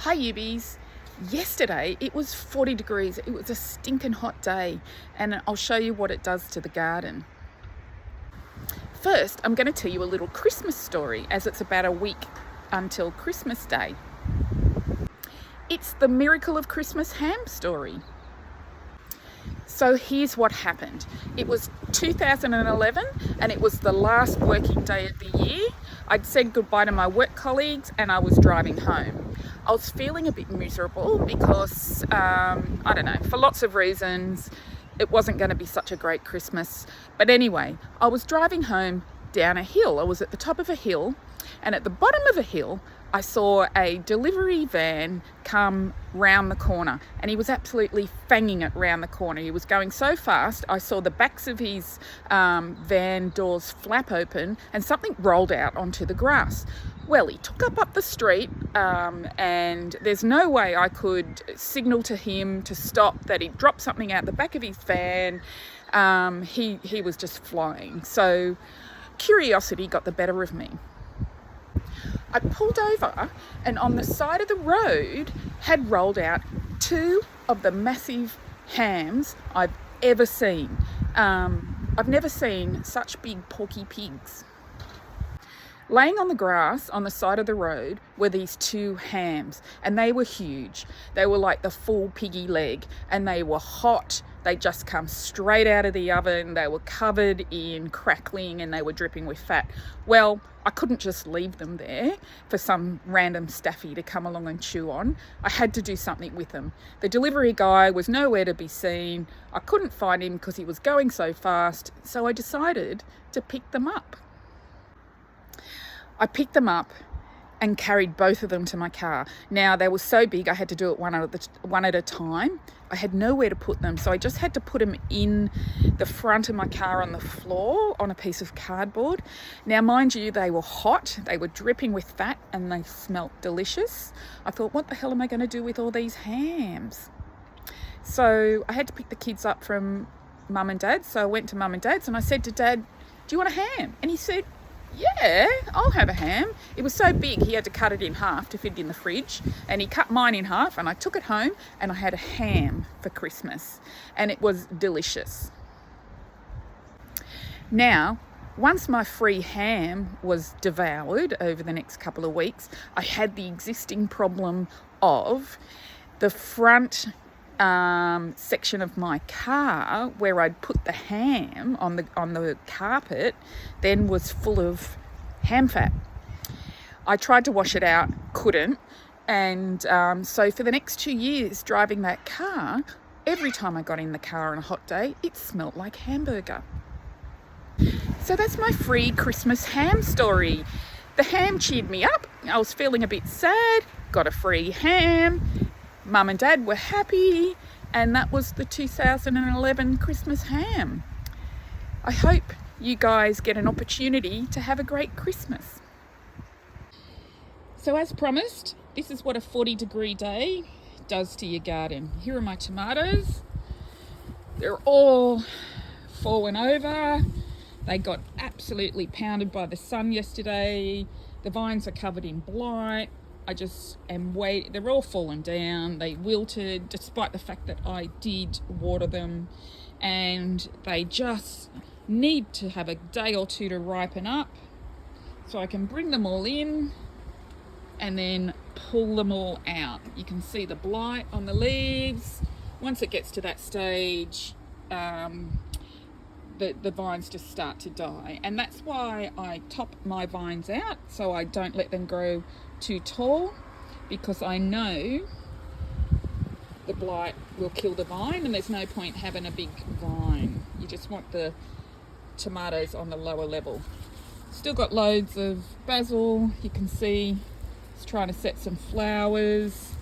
Hi Ubies. Yesterday it was 40 degrees. It was a stinking hot day, and I'll show you what it does to the garden. First, I'm going to tell you a little Christmas story, as it's about a week until Christmas Day. It's the Miracle of Christmas ham story. So here's what happened. It was 2011 and it was the last working day of the year. I'd said goodbye to my work colleagues and I was driving home. I was feeling a bit miserable because, I don't know, for lots of reasons, it wasn't going to be such a great Christmas. But anyway, I was driving home down a hill. I was at the top of a hill, and at the bottom of a hill, I saw a delivery van come round the corner, and he was absolutely fanging it round the corner. He was going so fast, I saw the backs of his van doors flap open and something rolled out onto the grass. Well, he took up the street, and there's no way I could signal to him to stop, that he'd dropped something out the back of his van. He was just flying. So curiosity got the better of me. I pulled over, and on the side of the road had rolled out two of the massive hams I've ever seen. I've never seen such big porky pigs. Laying on the grass on the side of the road were these two hams, and they were huge. They were like the full piggy leg, and they were hot. They just come straight out of the oven. They were covered in crackling and they were dripping with fat. Well, I couldn't just leave them there for some random staffy to come along and chew on. I had to do something with them. The delivery guy was nowhere to be seen. I couldn't find him because he was going so fast, so I decided to pick them up. I picked them up and carried both of them to my car. Now, they were so big I had to do it one at a time. I had nowhere to put them, so I just had to put them in the front of my car on the floor on a piece of cardboard. Now, mind you, they were hot, they were dripping with fat, and they smelt delicious. I thought, what the hell am I going to do with all these hams? So I had to pick the kids up from Mum and Dad. So I went to Mum and Dad's and I said to Dad, do you want a ham? And he said, yeah, I'll have a ham. It was so big he had to cut it in half to fit in the fridge, and he cut mine in half, and I took it home and I had a ham for Christmas, and it was delicious. Now, once my free ham was devoured over the next couple of weeks, I had the existing problem of the front section of my car where I'd put the ham on the carpet then was full of ham fat. I tried to wash it out, couldn't, and so for the next 2 years driving that car, every time I got in the car on a hot day, it smelt like hamburger. So that's my free Christmas ham story. The ham cheered me up. I was feeling a bit sad, got a free ham. Mum and Dad were happy, and that was the 2011 Christmas ham. I hope you guys get an opportunity to have a great Christmas. So as promised, this is what a 40-degree day does to your garden. Here are my tomatoes. They're all fallen over. They got absolutely pounded by the sun yesterday. The vines are covered in blight. I just am waiting. They're all fallen down. They wilted despite the fact that I did water them, and they just need to have a day or two to ripen up so I can bring them all in and then pull them all out. You can see the blight on the leaves. Once it gets to that stage, the vines just start to die, and that's why I top my vines out so I don't let them grow too tall, because I know the blight will kill the vine and there's no point having a big vine. You just want the tomatoes on the lower level. Still got loads of basil. You can see it's trying to set some flowers,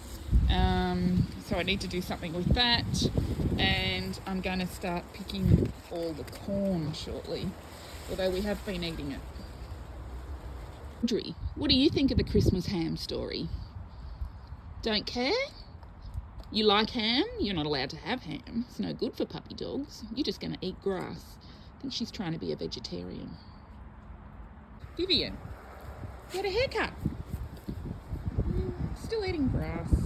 so I need to do something with that, and I'm going to start picking all the corn shortly, although we have been eating it. Audrey, what do you think of the Christmas ham story? Don't care? You like ham? You're not allowed to have ham. It's no good for puppy dogs. You're just going to eat grass. I think she's trying to be a vegetarian. Vivian, you had a haircut. Still eating grass.